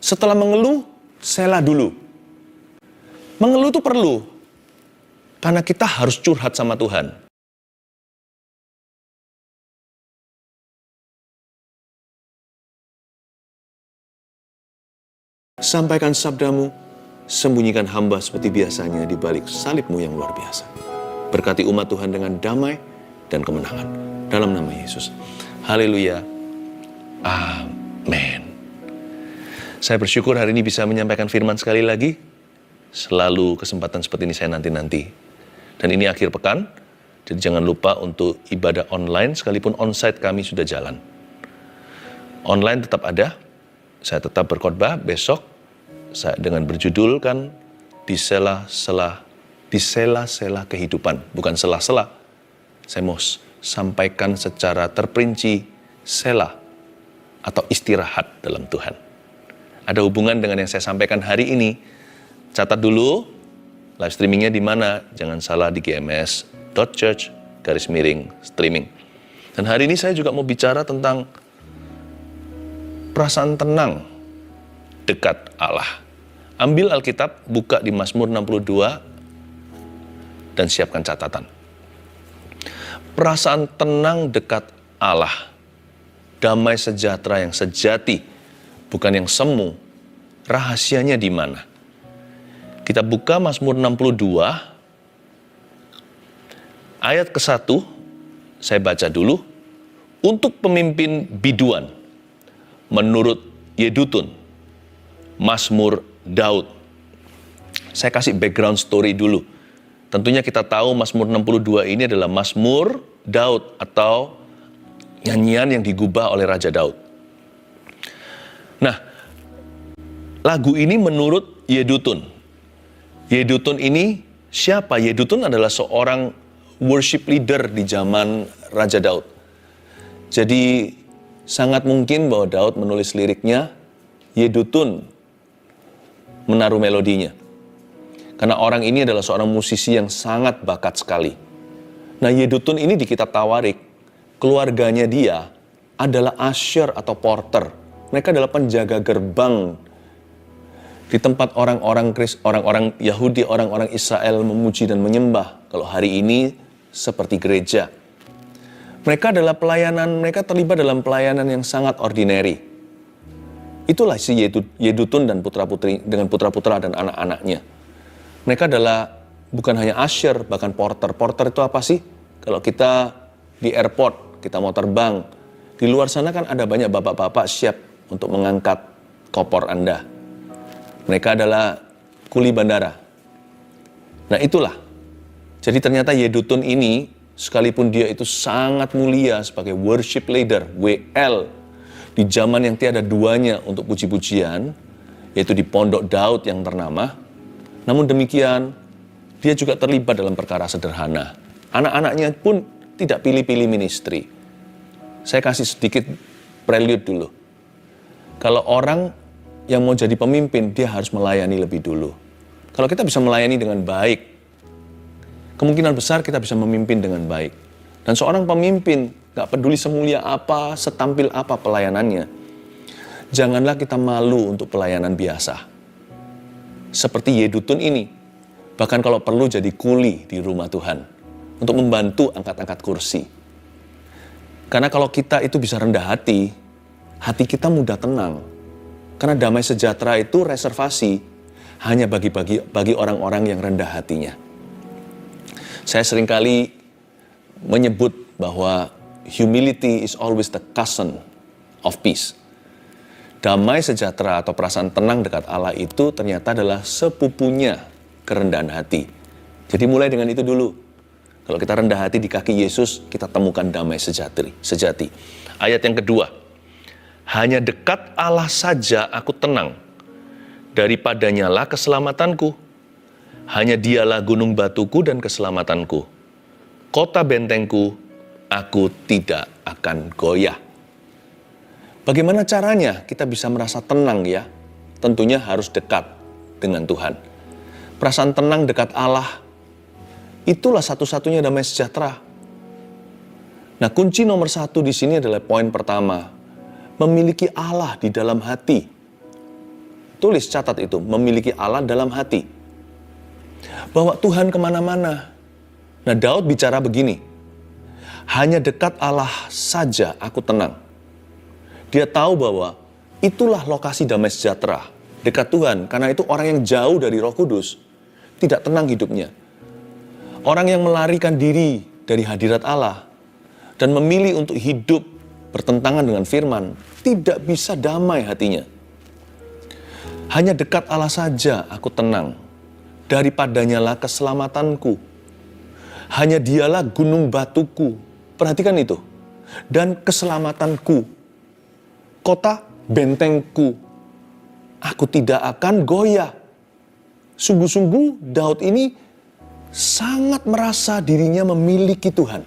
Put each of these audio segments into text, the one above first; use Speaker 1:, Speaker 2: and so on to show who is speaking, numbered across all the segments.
Speaker 1: Setelah mengeluh, selah dulu. Mengeluh itu perlu, karena kita harus curhat sama Tuhan. Sampaikan sabdamu, sembunyikan hamba seperti biasanya di balik salibmu yang luar biasa. Berkati umat Tuhan dengan damai dan kemenangan. Dalam nama Yesus. Haleluya. Amin. Saya bersyukur hari ini bisa menyampaikan firman sekali lagi. Selalu kesempatan seperti ini saya nanti-nanti. Dan ini akhir pekan, jadi jangan lupa untuk ibadah online, sekalipun onsite kami sudah jalan. Online tetap ada, saya tetap berkhotbah besok, saya dengan berjudul kan, di sela-sela kehidupan, bukan sela-sela. Saya mau sampaikan secara terperinci, sela atau istirahat dalam Tuhan. Ada hubungan dengan yang saya sampaikan hari ini. Catat dulu, live streamingnya di mana? Jangan salah, di gms.church/streaming. Dan hari ini saya juga mau bicara tentang perasaan tenang dekat Allah. Ambil Alkitab, buka di Mazmur 62, dan siapkan catatan. Perasaan tenang dekat Allah, damai sejahtera yang sejati, bukan yang semu. Rahasianya di mana? Kita buka Mazmur 62, ayat ke-1, saya baca dulu. Untuk pemimpin biduan, menurut Yedutun, Mazmur Daud. Saya kasih background story dulu. Tentunya kita tahu Mazmur 62 ini adalah Mazmur Daud atau nyanyian yang digubah oleh Raja Daud. Nah, lagu ini menurut Yedutun. Yedutun ini siapa? Yedutun adalah seorang worship leader di zaman Raja Daud. Jadi sangat mungkin bahwa Daud menulis liriknya, Yedutun menaruh melodinya. Karena orang ini adalah seorang musisi yang sangat bakat sekali. Nah, Yedutun ini di kitab Tawarik, keluarganya dia adalah usher atau porter. Mereka adalah penjaga gerbang di tempat orang-orang Yahudi, orang-orang Israel memuji dan menyembah. Kalau hari ini seperti gereja. Mereka mereka terlibat dalam pelayanan yang sangat ordinary. Itulah si Yedutun dan putra-putri dengan putra-putra dan anak-anaknya. Mereka adalah bukan hanya usher, bahkan porter. Porter itu apa sih? Kalau kita di airport, kita mau terbang, di luar sana kan ada banyak bapak-bapak siap untuk mengangkat koper Anda. Mereka adalah kuli bandara. Nah, itulah. Jadi ternyata Yedutun ini, sekalipun dia itu sangat mulia sebagai worship leader, WL, di zaman yang tiada duanya untuk puji-pujian, yaitu di Pondok Daud yang ternama. Namun demikian, dia juga terlibat dalam perkara sederhana. Anak-anaknya pun tidak pilih-pilih ministry. Saya kasih sedikit prelude dulu. Kalau orang yang mau jadi pemimpin, dia harus melayani lebih dulu. Kalau kita bisa melayani dengan baik, kemungkinan besar kita bisa memimpin dengan baik. Dan seorang pemimpin, gak peduli semulia apa, setampil apa pelayanannya, janganlah kita malu untuk pelayanan biasa. Seperti Yedutun ini, bahkan kalau perlu jadi kuli di rumah Tuhan, untuk membantu angkat-angkat kursi. Karena kalau kita itu bisa rendah hati kita mudah tenang. Karena damai sejahtera itu reservasi hanya bagi orang-orang yang rendah hatinya. Saya seringkali menyebut bahwa humility is always the cousin of peace. Damai sejahtera atau perasaan tenang dekat Allah itu ternyata adalah sepupunya kerendahan hati. Jadi mulai dengan itu dulu. Kalau kita rendah hati di kaki Yesus, kita temukan damai sejati. Ayat yang kedua, hanya dekat Allah saja aku tenang, daripadanya lah keselamatanku. Hanya dialah gunung batuku dan keselamatanku. Kota bentengku, aku tidak akan goyah. Bagaimana caranya kita bisa merasa tenang ya? Tentunya harus dekat dengan Tuhan. Perasaan tenang dekat Allah, itulah satu-satunya damai sejahtera. Nah, kunci nomor 1 di sini adalah poin pertama. Memiliki Allah di dalam hati. Tulis, catat itu, memiliki Allah dalam hati. Bawa Tuhan kemana-mana. Nah, Daud bicara begini, hanya dekat Allah saja aku tenang. Dia tahu bahwa itulah lokasi damai sejahtera, dekat Tuhan. Karena itu orang yang jauh dari Roh Kudus tidak tenang hidupnya. Orang yang melarikan diri dari hadirat Allah dan memilih untuk hidup bertentangan dengan firman, tidak bisa damai hatinya. Hanya dekat Allah saja aku tenang, daripadanyalah keselamatanku. Hanya dialah gunung batuku, perhatikan itu, dan keselamatanku, kota bentengku, aku tidak akan goyah. Sungguh-sungguh Daud ini sangat merasa dirinya memiliki Tuhan.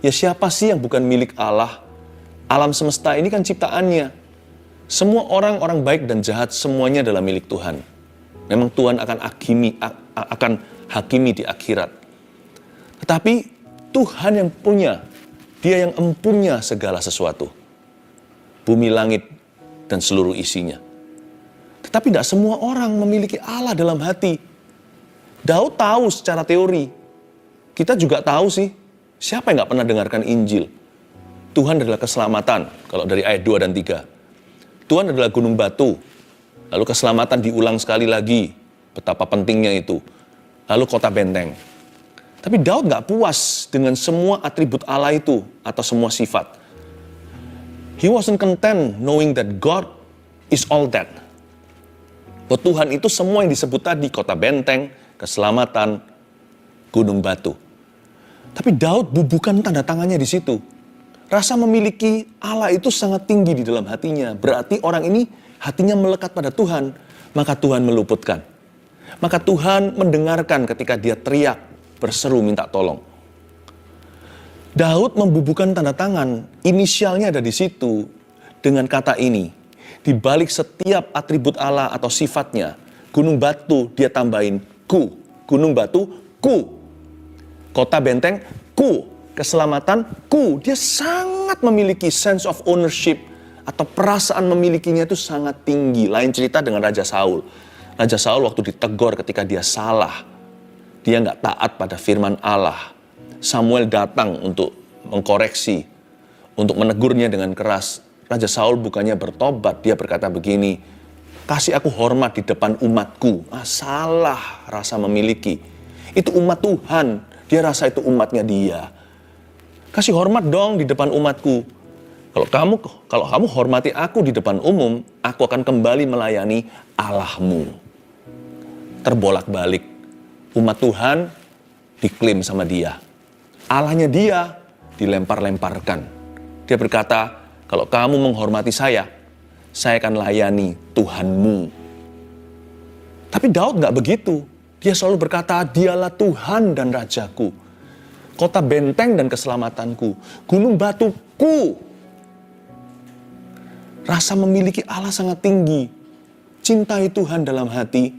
Speaker 1: Ya siapa sih yang bukan milik Allah? Alam semesta ini kan ciptaannya. Semua orang baik dan jahat semuanya adalah milik Tuhan. Memang Tuhan akan hakimi di akhirat. Tetapi Tuhan yang punya, Dia yang empunya segala sesuatu. Bumi, langit, dan seluruh isinya. Tetapi tidak semua orang memiliki Allah dalam hati. Daud tahu secara teori. Kita juga tahu sih, siapa yang gak pernah dengarkan Injil? Tuhan adalah keselamatan, kalau dari ayat 2 dan 3. Tuhan adalah gunung batu. Lalu keselamatan diulang sekali lagi. Betapa pentingnya itu. Lalu kota benteng. Tapi Daud gak puas dengan semua atribut Allah itu, atau semua sifat. He wasn't content knowing that God is all that. Bahwa Tuhan itu semua yang disebut tadi, kota benteng, keselamatan, gunung batu. Tapi Daud bubukan tanda tangannya di situ. Rasa memiliki Allah itu sangat tinggi di dalam hatinya. Berarti orang ini hatinya melekat pada Tuhan, maka Tuhan meluputkan. Maka Tuhan mendengarkan ketika dia teriak, berseru minta tolong. Daud membubuhkan tanda tangan, inisialnya ada di situ dengan kata ini. Di balik setiap atribut Allah atau sifatnya, gunung batu dia tambahin ku, gunung batu ku, kota benteng ku, keselamatan ku. Dia sangat memiliki sense of ownership atau perasaan memilikinya itu sangat tinggi. Lain cerita dengan Raja Saul. Raja Saul waktu ditegur ketika dia salah, dia nggak taat pada firman Allah. Samuel datang untuk mengkoreksi, untuk menegurnya dengan keras. Raja Saul bukannya bertobat, dia berkata begini, kasih aku hormat di depan umatku. Salah rasa memiliki. Itu umat Tuhan, dia rasa itu umatnya dia. Kasih hormat dong di depan umatku. Kalau kamu hormati aku di depan umum, aku akan kembali melayani Allahmu. Terbolak-balik. Umat Tuhan diklaim sama dia. Allahnya dia dilempar-lemparkan. Dia berkata, kalau kamu menghormati saya akan layani Tuhanmu. Tapi Daud gak begitu. Dia selalu berkata, dialah Tuhan dan Rajaku. Kota benteng dan keselamatanku. Gunung batuku. Rasa memiliki Allah sangat tinggi. Cintai Tuhan dalam hati.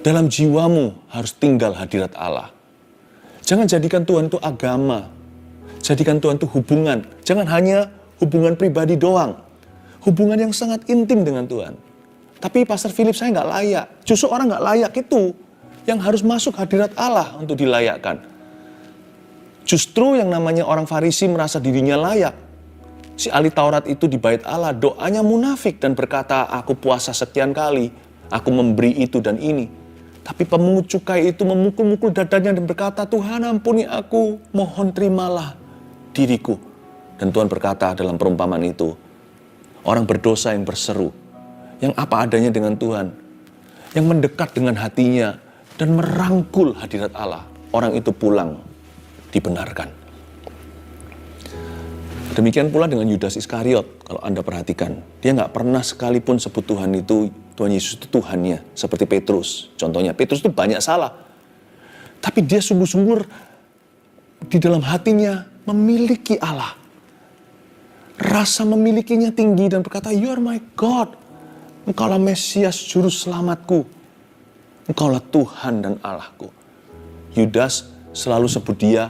Speaker 1: Dalam jiwamu harus tinggal hadirat Allah. Jangan jadikan Tuhan itu agama. Jadikan Tuhan itu hubungan. Jangan hanya hubungan pribadi doang. Hubungan yang sangat intim dengan Tuhan. Tapi Pastor Philip, saya nggak layak. Justru orang nggak layak itu yang harus masuk hadirat Allah untuk dilayakkan. Justru yang namanya orang Farisi merasa dirinya layak. Si ahli Taurat itu di bait Allah doanya munafik dan berkata, aku puasa sekian kali, aku memberi itu dan ini. Tapi pemungut cukai itu memukul-mukul dadanya dan berkata, Tuhan ampuni aku, mohon terimalah diriku. Dan Tuhan berkata dalam perumpamaan itu, orang berdosa yang berseru, yang apa adanya dengan Tuhan, yang mendekat dengan hatinya dan merangkul hadirat Allah, orang itu pulang dibenarkan. Demikian pula dengan Yudas Iskariot, kalau Anda perhatikan, dia nggak pernah sekalipun sebut Tuhan Yesus itu Tuhannya, seperti Petrus. Contohnya, Petrus itu banyak salah, tapi dia sungguh-sungguh di dalam hatinya memiliki Allah. Rasa memilikinya tinggi dan berkata, you are my God. Engkaulah Mesias, juru selamatku. Engkaulah Tuhan dan Allahku. Yudas selalu sebut dia,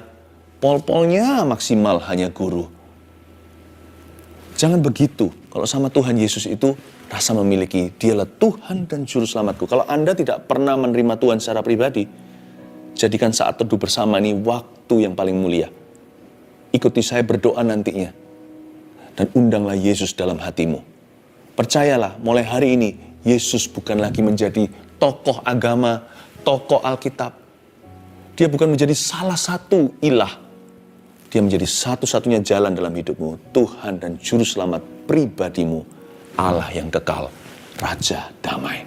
Speaker 1: pol-polnya maksimal hanya guru. Jangan begitu. Kalau sama Tuhan Yesus itu rasa memiliki, dialah Tuhan dan Juru Selamatku. Kalau Anda tidak pernah menerima Tuhan secara pribadi, jadikan saat teduh bersama ini waktu yang paling mulia. Ikuti saya berdoa nantinya. Dan undanglah Yesus dalam hatimu. Percayalah, mulai hari ini, Yesus bukan lagi menjadi tokoh agama, tokoh Alkitab. Dia bukan menjadi salah satu ilah. Dia menjadi satu-satunya jalan dalam hidupmu. Tuhan dan Juru Selamat pribadimu. Allah yang kekal. Raja damai.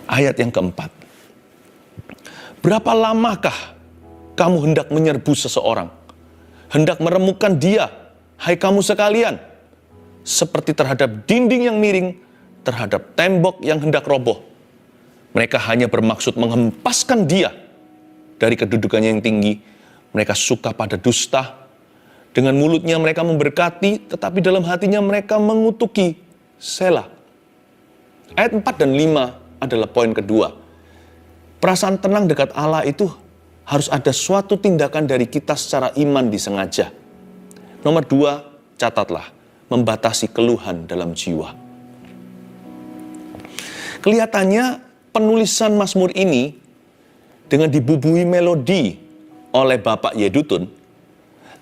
Speaker 1: Ayat yang keempat. Berapa lamakah kamu hendak menyerbu seseorang? Hendak meremukkan dia, hai kamu sekalian. Seperti terhadap dinding yang miring, terhadap tembok yang hendak roboh. Mereka hanya bermaksud menghempaskan dia dari kedudukannya yang tinggi. Mereka suka pada dusta. Dengan mulutnya mereka memberkati, tetapi dalam hatinya mereka mengutuki. Selah. Ayat 4 dan 5 adalah poin kedua. Perasaan tenang dekat Allah itu harus ada suatu tindakan dari kita secara iman disengaja. Nomor 2, catatlah. Membatasi keluhan dalam jiwa. Kelihatannya penulisan Mazmur ini dengan dibubuhi melodi oleh Bapak Yedutun,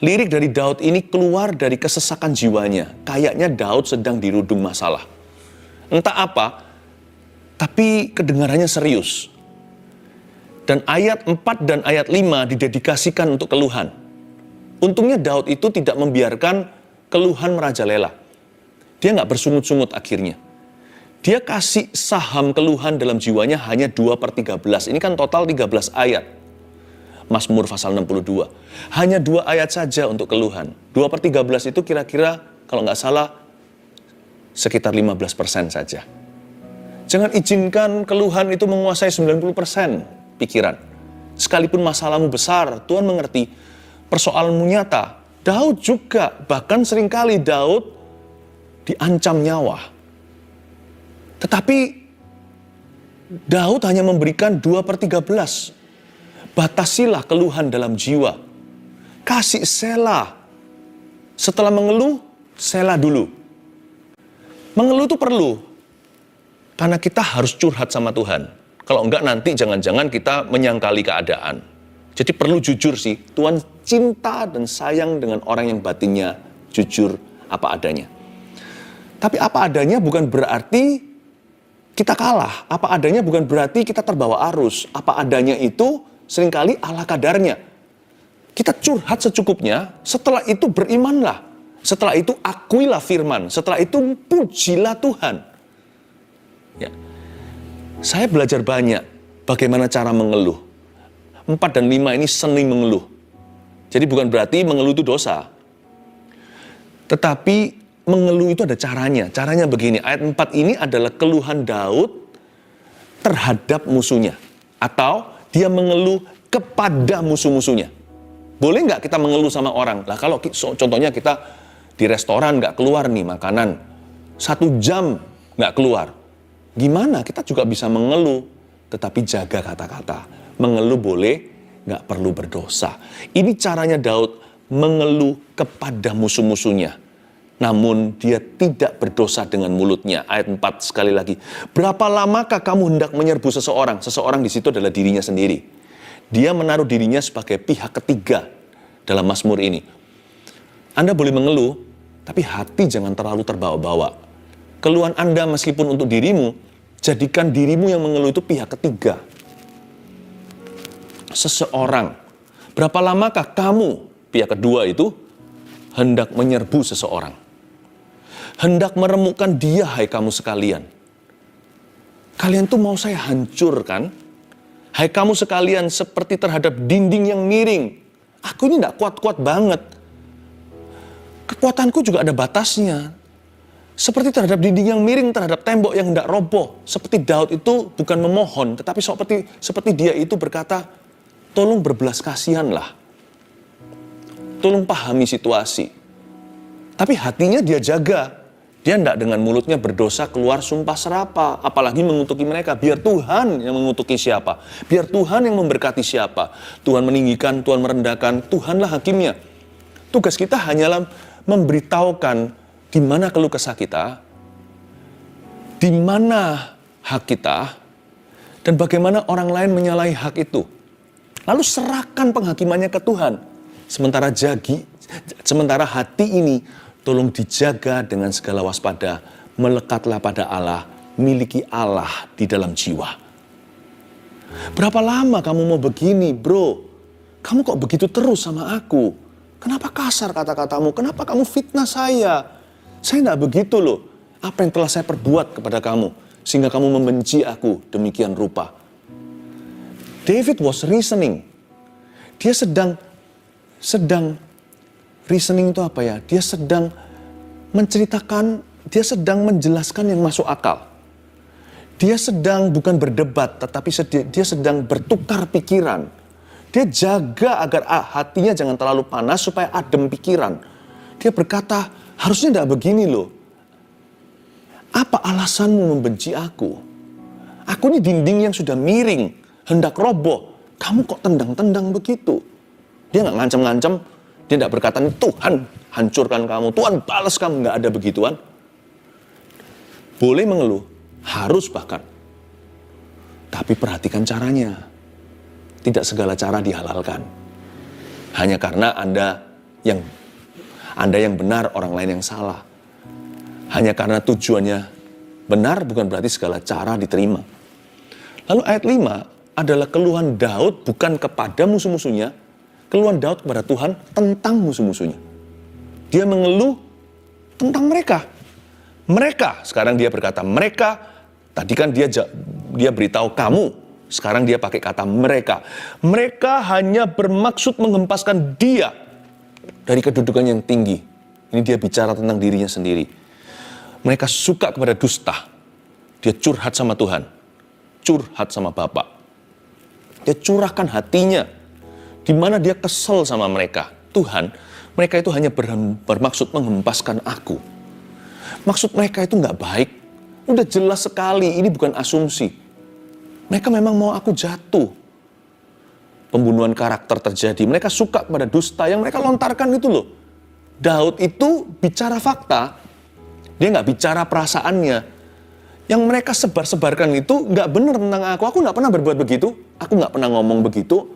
Speaker 1: lirik dari Daud ini keluar dari kesesakan jiwanya. Kayaknya Daud sedang dirudung masalah. Entah apa, tapi kedengarannya serius. Dan ayat 4 dan ayat 5 didedikasikan untuk keluhan. Untungnya Daud itu tidak membiarkan keluhan merajalela. Dia nggak bersungut-sungut akhirnya. Dia kasih saham keluhan dalam jiwanya hanya 2/13. Ini kan total 13 ayat. Mazmur pasal 62. Hanya 2 ayat saja untuk keluhan. 2/13 itu kira-kira kalau nggak salah sekitar 15% saja. Jangan izinkan keluhan itu menguasai 90% pikiran. Sekalipun masalahmu besar, Tuhan mengerti. Persoalanmu nyata. Daud juga, bahkan seringkali Daud diancam nyawa. Tetapi Daud hanya memberikan 2/13. Batasilah keluhan dalam jiwa. Kasih selah. Setelah mengeluh, selah dulu. Mengeluh itu perlu. Karena kita harus curhat sama Tuhan. Kalau enggak nanti jangan-jangan kita menyangkali keadaan. Jadi perlu jujur sih. Tuhan cinta dan sayang dengan orang yang batinnya jujur apa adanya. Tapi apa adanya bukan berarti kita kalah. Apa adanya bukan berarti kita terbawa arus. Apa adanya itu seringkali ala kadarnya. Kita curhat secukupnya, setelah itu berimanlah. Setelah itu akuilah firman. Setelah itu pujilah Tuhan. Ya. Saya belajar banyak bagaimana cara mengeluh. 4 dan 5 ini seni mengeluh. Jadi bukan berarti mengeluh itu dosa. Tetapi mengeluh itu ada caranya. Caranya begini, ayat 4 ini adalah keluhan Daud terhadap musuhnya. Atau dia mengeluh kepada musuh-musuhnya. Boleh nggak kita mengeluh sama orang? Lah kalau contohnya kita di restoran nggak keluar nih makanan. 1 jam nggak keluar. Gimana? Kita juga bisa mengeluh. Tetapi jaga kata-kata. Mengeluh boleh, nggak perlu berdosa. Ini caranya Daud mengeluh kepada musuh-musuhnya. Namun dia tidak berdosa dengan mulutnya. Ayat 4 sekali lagi. Berapa lamakah kamu hendak menyerbu seseorang? Seseorang di situ adalah dirinya sendiri. Dia menaruh dirinya sebagai pihak ketiga dalam Mazmur ini. Anda boleh mengeluh, tapi hati jangan terlalu terbawa-bawa. Keluhan Anda meskipun untuk dirimu, jadikan dirimu yang mengeluh itu pihak ketiga. Seseorang. Berapa lamakah kamu, pihak kedua itu, hendak menyerbu seseorang? Hendak meremukkan dia, hai kamu sekalian. Kalian tuh mau saya hancurkan? Hai kamu sekalian seperti terhadap dinding yang miring. Aku ini tidak kuat-kuat banget. Kekuatanku juga ada batasnya. Seperti terhadap dinding yang miring, terhadap tembok yang hendak roboh. Seperti Daud itu bukan memohon, tetapi seperti dia itu berkata, tolong berbelas kasihanlah. Tolong pahami situasi. Tapi hatinya dia jaga. Dia tidak dengan mulutnya berdosa keluar sumpah serapa. Apalagi mengutuki mereka. Biar Tuhan yang mengutuki siapa. Biar Tuhan yang memberkati siapa. Tuhan meninggikan, Tuhan merendahkan. Tuhanlah hakimnya. Tugas kita hanyalah memberitahukan di mana keluh kesah kita, di mana hak kita, dan bagaimana orang lain menyalahi hak itu. Lalu serahkan penghakimannya ke Tuhan. Sementara hati ini tolong dijaga dengan segala waspada, melekatlah pada Allah, miliki Allah di dalam jiwa. Berapa lama kamu mau begini, bro? Kamu kok begitu terus sama aku? Kenapa kasar kata-katamu? Kenapa kamu fitnah saya? Saya tidak begitu loh. Apa yang telah saya perbuat kepada kamu, sehingga kamu membenci aku demikian rupa? David was reasoning. Dia sedang reasoning itu apa ya? Dia sedang menceritakan, dia sedang menjelaskan yang masuk akal. Dia sedang bukan berdebat, tetapi dia sedang bertukar pikiran. Dia jaga agar hatinya jangan terlalu panas supaya adem pikiran. Dia berkata, harusnya tidak begini loh. Apa alasanmu membenci aku? Aku ini dinding yang sudah miring, hendak roboh. Kamu kok tendang-tendang begitu? Dia nggak ngancam-ngancam. Dia tidak berkata, Tuhan hancurkan kamu, Tuhan balas kamu. Nggak ada begituan. Boleh mengeluh, harus bahkan. Tapi perhatikan caranya. Tidak segala cara dihalalkan. Hanya karena Anda yang benar, orang lain yang salah. Hanya karena tujuannya benar, bukan berarti segala cara diterima. Lalu ayat 5 adalah keluhan Daud bukan kepada musuh-musuhnya, keluhan Daud kepada Tuhan tentang musuh-musuhnya. Dia mengeluh tentang mereka. Mereka, sekarang dia berkata mereka, tadi kan dia beritahu kamu, sekarang dia pakai kata mereka. Mereka hanya bermaksud menghempaskan dia dari kedudukan yang tinggi. Ini dia bicara tentang dirinya sendiri. Mereka suka kepada dusta. Dia curhat sama Tuhan. Curhat sama Bapa. Dia curahkan hatinya. Di mana dia kesel sama mereka. Tuhan, mereka itu hanya bermaksud menghempaskan aku. Maksud mereka itu nggak baik. Udah jelas sekali, ini bukan asumsi. Mereka memang mau aku jatuh. Pembunuhan karakter terjadi. Mereka suka kepada dusta yang mereka lontarkan itu loh. Daud itu bicara fakta. Dia nggak bicara perasaannya. Yang mereka sebar-sebarkan itu nggak benar tentang aku. Aku nggak pernah berbuat begitu. Aku nggak pernah ngomong begitu.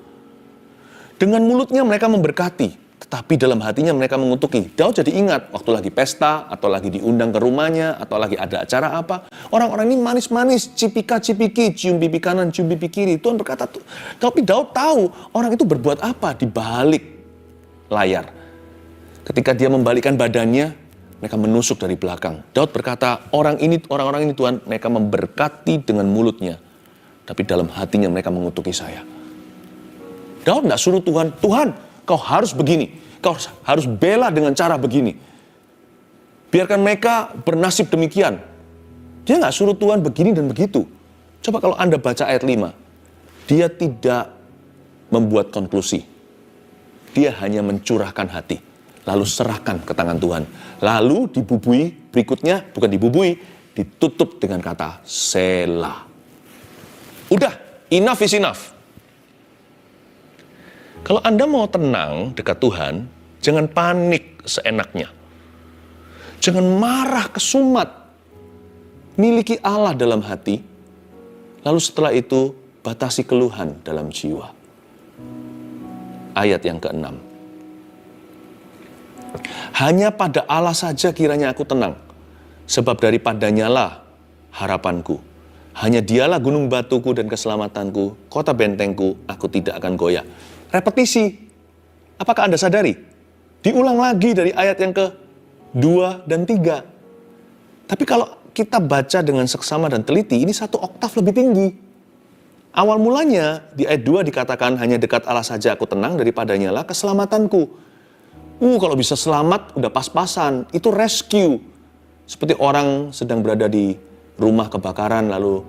Speaker 1: Dengan mulutnya mereka memberkati. Tetapi dalam hatinya mereka mengutuki. Daud jadi ingat waktu lagi pesta, atau lagi diundang ke rumahnya, atau lagi ada acara apa. Orang-orang ini manis-manis, cipika-cipiki, cium pipi kanan, cium pipi kiri. Tuhan berkata, tapi Daud tahu orang itu berbuat apa di balik layar. Ketika dia membalikkan badannya, mereka menusuk dari belakang. Daud berkata, orang-orang ini Tuhan, mereka memberkati dengan mulutnya. Tapi dalam hatinya mereka mengutuki saya. Daud tidak suruh Tuhan, Tuhan, kau harus begini. Kau harus bela dengan cara begini. Biarkan mereka bernasib demikian. Dia nggak suruh Tuhan begini dan begitu. Coba kalau Anda baca ayat 5. Dia tidak membuat konklusi. Dia hanya mencurahkan hati. Lalu serahkan ke tangan Tuhan. Lalu dibubui, berikutnya bukan dibubui, ditutup dengan kata Selah. Udah, enough is enough. Kalau Anda mau tenang dekat Tuhan, jangan panik seenaknya. Jangan marah kesumat. Miliki Allah dalam hati. Lalu setelah itu, batasi keluhan dalam jiwa. Ayat yang ke-6. Hanya pada Allah saja kiranya aku tenang. Sebab daripadanya lah harapanku. Hanya dialah gunung batuku dan keselamatanku. Kota bentengku, aku tidak akan goyah. Repetisi. Apakah Anda sadari? Diulang lagi dari ayat yang ke-2 dan 3. Tapi kalau kita baca dengan seksama dan teliti, ini satu oktav lebih tinggi. Awal mulanya di ayat 2 dikatakan hanya dekat Allah saja aku tenang, daripadanya lah keselamatanku. Kalau bisa selamat udah pas-pasan. Itu rescue. Seperti orang sedang berada di rumah kebakaran, lalu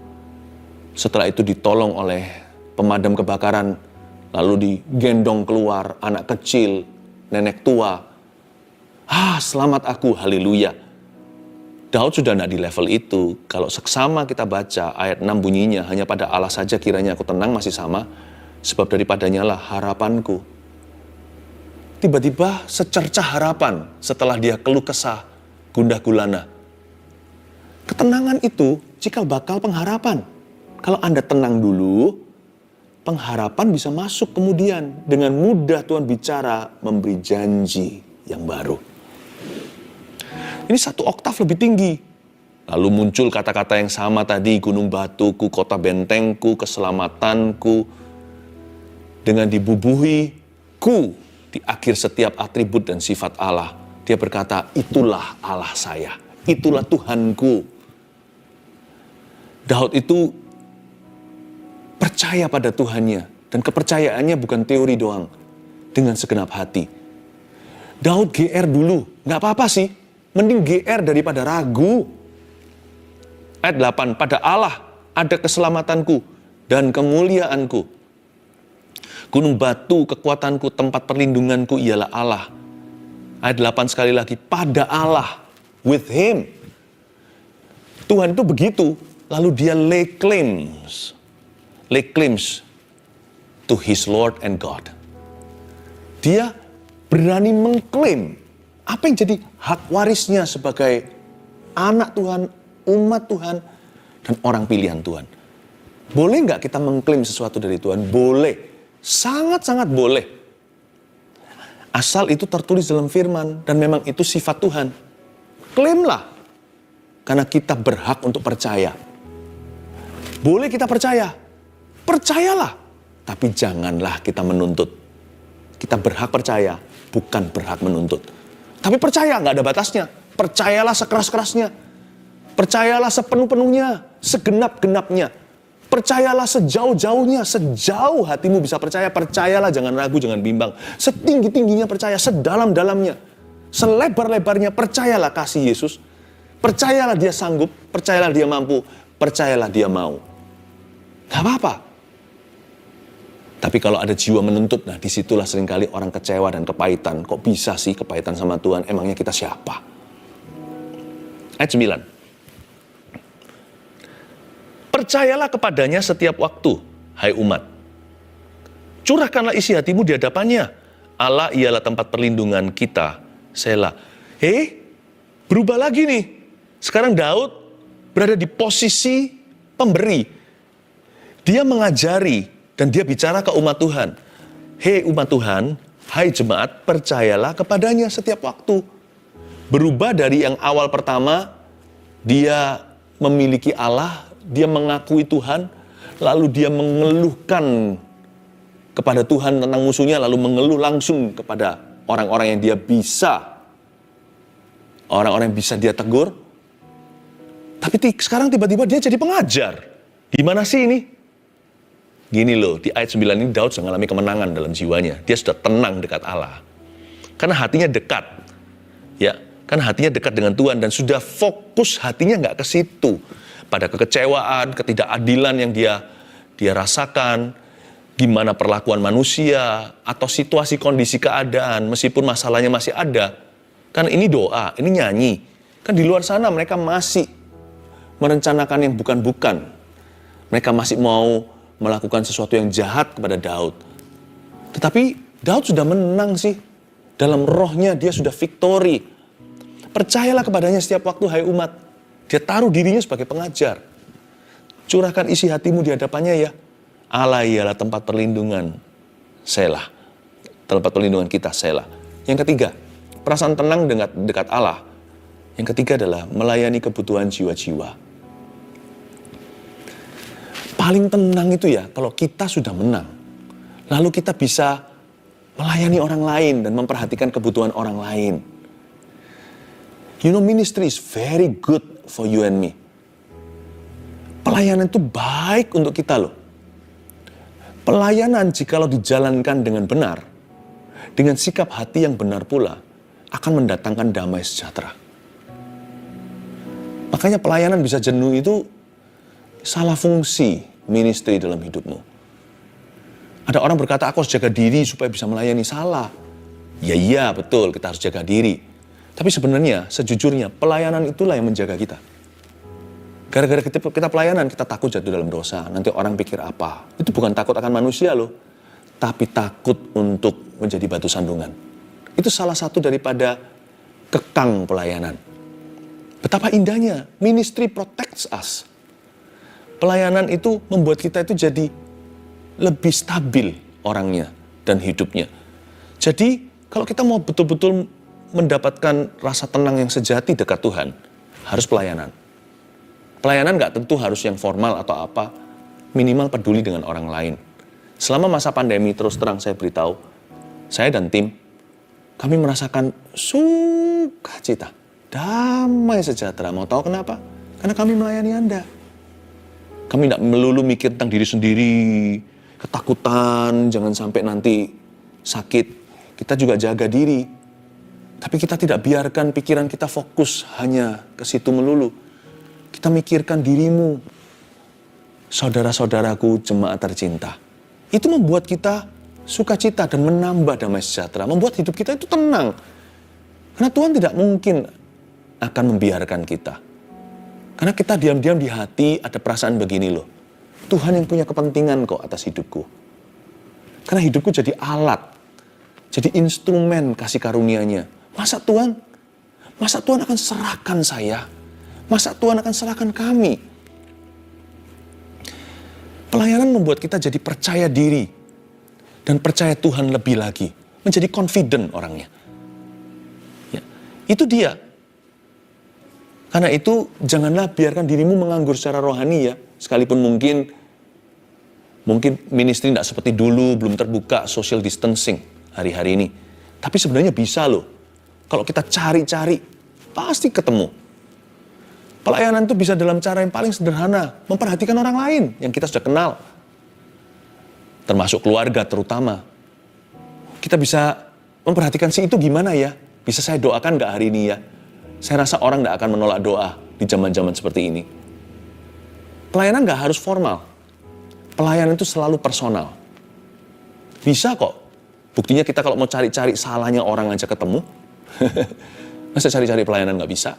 Speaker 1: setelah itu ditolong oleh pemadam kebakaran, lalu digendong keluar, anak kecil, nenek tua. Selamat aku, haleluya. Daud sudah tidak di level itu. Kalau seksama kita baca, ayat 6 bunyinya, hanya pada Allah saja kiranya aku tenang, masih sama. Sebab daripadanya lah harapanku. tiba-tiba secercah harapan setelah dia keluh kesah, gundah gulana. Ketenangan itu cikal bakal pengharapan. Kalau Anda tenang dulu, pengharapan bisa masuk kemudian. Dengan mudah Tuhan bicara, memberi janji yang baru. Ini 1 oktav lebih tinggi. Lalu muncul kata-kata yang sama tadi, gunung batuku, kota bentengku, keselamatanku. Dengan dibubuhi ku di akhir setiap atribut dan sifat Allah. Dia berkata, itulah Allah saya, itulah Tuhanku. Daud itu percaya pada Tuhannya. Dan kepercayaannya bukan teori doang. Dengan segenap hati. Daud GR dulu, gak apa-apa sih. Mending GR daripada ragu. Ayat 8, pada Allah ada keselamatanku dan kemuliaanku. Gunung batu kekuatanku, tempat perlindunganku ialah Allah. Ayat 8 sekali lagi, pada Allah, with Him. Tuhan itu begitu, lalu dia lay claims to His Lord and God. Dia berani mengklaim apa yang jadi hak warisnya sebagai anak Tuhan, umat Tuhan, dan orang pilihan Tuhan. Boleh nggak kita mengklaim sesuatu dari Tuhan? Boleh. Sangat-sangat boleh. Asal itu tertulis dalam firman, dan memang itu sifat Tuhan. Klaimlah. Karena kita berhak untuk percaya. Boleh kita percaya. Percayalah. Tapi janganlah kita menuntut. Kita berhak percaya, bukan berhak menuntut. Tapi percaya, nggak ada batasnya. Percayalah sekeras-kerasnya. Percayalah sepenuh-penuhnya, segenap-genapnya. Percayalah sejauh-jauhnya, sejauh hatimu bisa percaya. Percayalah, jangan ragu, jangan bimbang. Setinggi-tingginya percaya, sedalam-dalamnya. Selebar-lebarnya percayalah kasih Yesus. Percayalah dia sanggup, percayalah dia mampu, percayalah dia mau. Gak apa-apa. Tapi kalau ada jiwa menuntut, nah disitulah seringkali orang kecewa dan kepahitan. Kok bisa sih kepahitan sama Tuhan? Emangnya kita siapa? Ayat 9. Percayalah kepadanya setiap waktu, hai umat. Curahkanlah isi hatimu di hadapannya. Allah ialah tempat perlindungan kita. Selah. Berubah lagi nih. Sekarang Daud berada di posisi pemberi. Dia mengajari. Dan dia bicara ke umat Tuhan. Hei umat Tuhan, hai jemaat, percayalah kepadanya setiap waktu. Berubah dari yang awal pertama, dia memiliki Allah, dia mengakui Tuhan, lalu dia mengeluhkan kepada Tuhan tentang musuhnya, lalu mengeluh langsung kepada orang-orang yang dia bisa. Orang-orang yang bisa dia tegur. Tapi sekarang tiba-tiba dia jadi pengajar. Gimana sih ini? Gini loh, di ayat 9 ini Daud sudah mengalami kemenangan dalam jiwanya. Dia sudah tenang dekat Allah. Karena hatinya dekat. Ya, karena hatinya dekat dengan Tuhan dan sudah fokus hatinya nggak ke situ. Pada kekecewaan, ketidakadilan yang dia rasakan, gimana perlakuan manusia, atau situasi kondisi keadaan, meskipun masalahnya masih ada. Kan ini doa, ini nyanyi. Kan di luar sana mereka masih merencanakan yang bukan-bukan. Mereka masih mau melakukan sesuatu yang jahat kepada Daud. Tetapi Daud sudah menang sih. Dalam rohnya dia sudah victory. Percayalah kepadanya setiap waktu, hai umat. Dia taruh dirinya sebagai pengajar. Curahkan isi hatimu di hadapannya ya. Allah ialah tempat perlindungan. Selah. Tempat perlindungan kita, selah. Yang ketiga, perasaan tenang dekat Allah. Yang ketiga adalah melayani kebutuhan jiwa-jiwa. Paling tenang itu ya, kalau kita sudah menang. Lalu kita bisa melayani orang lain dan memperhatikan kebutuhan orang lain. You know, ministry is very good for you and me. Pelayanan itu baik untuk kita loh. Pelayanan jikalau dijalankan dengan benar, dengan sikap hati yang benar pula, akan mendatangkan damai sejahtera. Makanya pelayanan bisa jenuh itu salah fungsi ministry dalam hidupmu. Ada orang berkata, aku harus jaga diri supaya bisa melayani. Salah. Ya iya, betul, kita harus jaga diri. Tapi sebenarnya, sejujurnya, pelayanan itulah yang menjaga kita. Gara-gara kita pelayanan, kita takut jatuh dalam dosa. Nanti orang pikir apa? Itu bukan takut akan manusia loh. Tapi takut untuk menjadi batu sandungan. Itu salah satu daripada kekang pelayanan. Betapa indahnya, ministry protects us. Pelayanan itu membuat kita itu jadi lebih stabil orangnya dan hidupnya. Jadi kalau kita mau betul-betul mendapatkan rasa tenang yang sejati dekat Tuhan, harus pelayanan. Pelayanan nggak tentu harus yang formal atau apa, minimal peduli dengan orang lain. Selama masa pandemi, terus terang saya beritahu, saya dan tim, kami merasakan sukacita, damai sejahtera. Mau tahu kenapa? Karena kami melayani Anda. Kami tidak melulu mikir tentang diri sendiri, ketakutan, jangan sampai nanti sakit. Kita juga jaga diri. Tapi kita tidak biarkan pikiran kita fokus hanya ke situ melulu. Kita mikirkan dirimu, saudara-saudaraku, jemaat tercinta. Itu membuat kita sukacita dan menambah damai sejahtera. Membuat hidup kita itu tenang. Karena Tuhan tidak mungkin akan membiarkan kita. Karena kita diam-diam di hati ada perasaan begini loh. Tuhan yang punya kepentingan kok atas hidupku. Karena hidupku jadi alat. Jadi instrumen kasih karunia-Nya. Masa Tuhan akan serahkan saya? Masa Tuhan akan serahkan kami? Pelayanan membuat kita jadi percaya diri dan percaya Tuhan lebih lagi. Menjadi confident orangnya. Ya, itu dia. Karena itu janganlah biarkan dirimu menganggur secara rohani ya. Sekalipun mungkin ministry tidak seperti dulu, belum terbuka social distancing hari-hari ini. Tapi sebenarnya bisa loh. Kalau kita cari-cari, pasti ketemu. Pelayanan itu bisa dalam cara yang paling sederhana. Memperhatikan orang lain yang kita sudah kenal. Termasuk keluarga terutama. Kita bisa memperhatikan si itu gimana ya. Bisa saya doakan nggak hari ini ya? Saya rasa orang nggak akan menolak doa di zaman-zaman seperti ini. Pelayanan nggak harus formal. Pelayanan itu selalu personal. Bisa kok. Buktinya kita kalau mau cari-cari salahnya orang aja ketemu. Masa cari-cari pelayanan nggak bisa?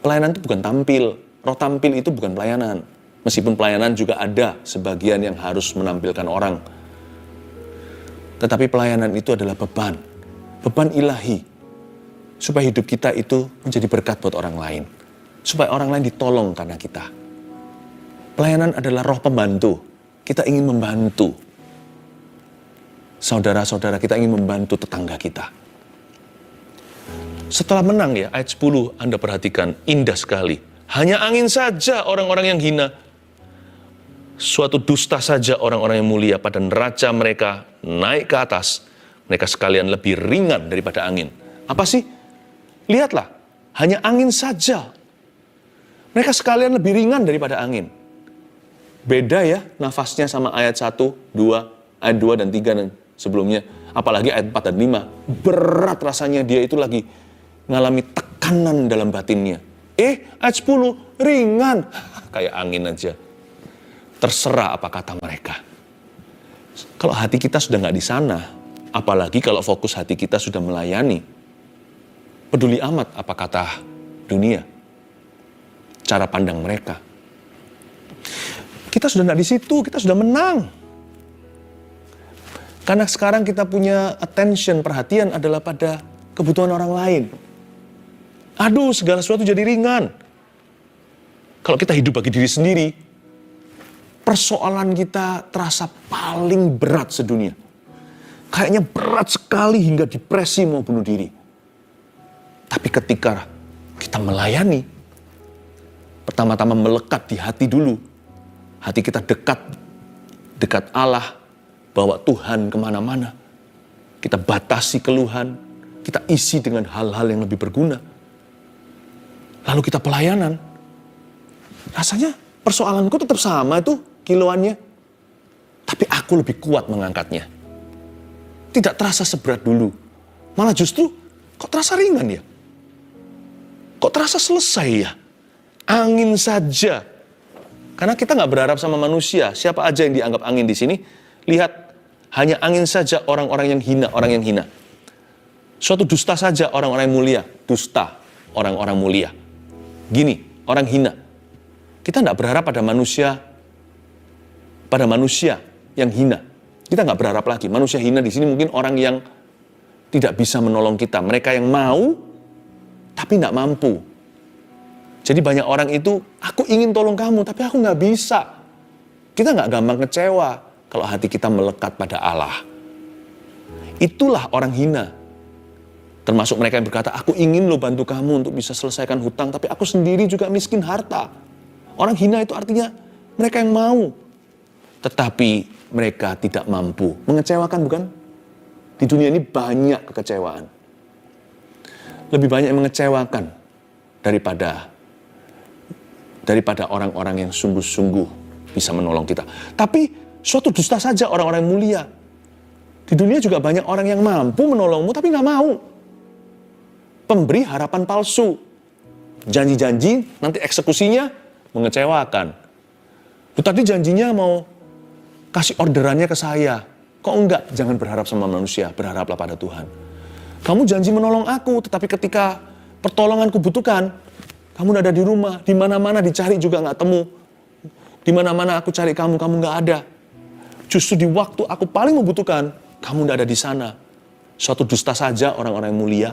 Speaker 1: Pelayanan itu bukan tampil. Roh tampil itu bukan pelayanan. Meskipun pelayanan juga ada sebagian yang harus menampilkan orang. Tetapi pelayanan itu adalah beban. Beban ilahi. Supaya hidup kita itu menjadi berkat buat orang lain. Supaya orang lain ditolong karena kita. Pelayanan adalah roh pembantu. Kita ingin membantu. Saudara-saudara kita ingin membantu tetangga kita. Setelah menang ya, ayat 10 Anda perhatikan, indah sekali. Hanya angin saja orang-orang yang hina. Suatu dusta saja orang-orang yang mulia pada neraca mereka naik ke atas. Mereka sekalian lebih ringan daripada angin. Apa sih? Lihatlah, hanya angin saja. Mereka sekalian lebih ringan daripada angin. Beda ya nafasnya sama ayat 1, 2, ayat 2 dan 3 dan sebelumnya. Apalagi ayat 4 dan 5. Berat rasanya dia itu lagi ngalami tekanan dalam batinnya. Ayat 10, ringan. Kayak angin aja. Terserah apa kata mereka. Kalau hati kita sudah nggak di sana, apalagi kalau fokus hati kita sudah melayani, peduli amat apa kata dunia, cara pandang mereka. Kita sudah nggak di situ, kita sudah menang. Karena sekarang kita punya attention, perhatian adalah pada kebutuhan orang lain. Aduh, segala sesuatu jadi ringan. Kalau kita hidup bagi diri sendiri, persoalan kita terasa paling berat sedunia. Kayaknya berat sekali hingga depresi mau bunuh diri. Tapi ketika kita melayani, pertama-tama melekat di hati dulu. Hati kita dekat Allah, bawa Tuhan kemana-mana. Kita batasi keluhan, kita isi dengan hal-hal yang lebih berguna. Lalu kita pelayanan. Rasanya persoalanku tetap sama itu kiloannya. Tapi aku lebih kuat mengangkatnya. Tidak terasa seberat dulu. Malah justru kok terasa ringan ya? Kok terasa selesai ya? Angin saja. Karena kita nggak berharap sama manusia. Siapa aja yang dianggap angin di sini. Lihat, hanya angin saja orang-orang yang hina, orang yang hina. Suatu dusta saja orang-orang yang mulia. Dusta orang-orang mulia. Gini, orang hina. Kita nggak berharap pada manusia yang hina. Kita nggak berharap lagi. Manusia hina di sini mungkin orang yang tidak bisa menolong kita. Mereka yang mau, tapi nggak mampu. Jadi banyak orang itu, aku ingin tolong kamu, tapi aku nggak bisa. Kita nggak gampang kecewa kalau hati kita melekat pada Allah. Itulah orang hina. Termasuk mereka yang berkata, aku ingin loh bantu kamu untuk bisa selesaikan hutang, tapi aku sendiri juga miskin harta. Orang hina itu artinya mereka yang mau, tetapi mereka tidak mampu. Mengecewakan bukan? Di dunia ini banyak kekecewaan. Lebih banyak yang mengecewakan daripada orang-orang yang sungguh-sungguh bisa menolong kita. Tapi suatu dusta saja orang-orang yang mulia. Di dunia juga banyak orang yang mampu menolongmu tapi nggak mau. Pemberi harapan palsu. Janji-janji, nanti eksekusinya mengecewakan. Tadi janjinya mau kasih orderannya ke saya. Kok enggak? Jangan berharap sama manusia, berharaplah pada Tuhan. Kamu janji menolong aku, tetapi ketika pertolonganku butuhkan, kamu ada di rumah, di mana-mana dicari juga nggak temu. Di mana-mana aku cari kamu, kamu nggak ada. Justru di waktu aku paling membutuhkan, kamu nggak ada di sana. Suatu dusta saja orang-orang yang mulia,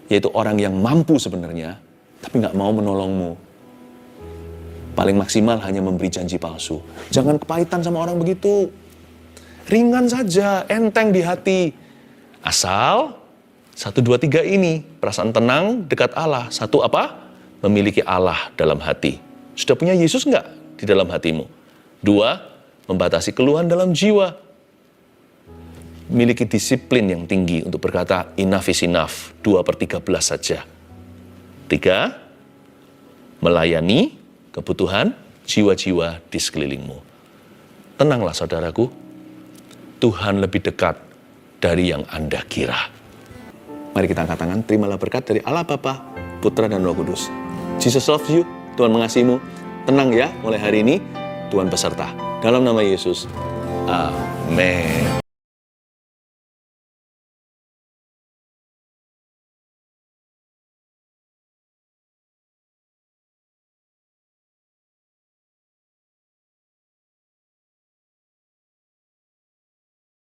Speaker 1: yaitu orang yang mampu sebenarnya, tapi nggak mau menolongmu. Paling maksimal hanya memberi janji palsu. Jangan kepahitan sama orang begitu. Ringan saja, enteng di hati. Asal 1, 2, 3 ini, perasaan tenang dekat Allah. 1 apa? Memiliki Allah dalam hati. Sudah punya Yesus enggak di dalam hatimu? 2, membatasi keluhan dalam jiwa. Miliki disiplin yang tinggi untuk berkata enough is enough, 2/13 saja. 3, melayani kebutuhan jiwa-jiwa di sekelilingmu. Tenanglah saudaraku, Tuhan lebih dekat dari yang Anda kira. Mari kita angkat tangan, terimalah berkat dari Allah Bapa, Putra dan Roh Kudus. Jesus loves you, Tuhan mengasihimu. Tenang ya, mulai hari ini Tuhan beserta. Dalam nama Yesus, amin.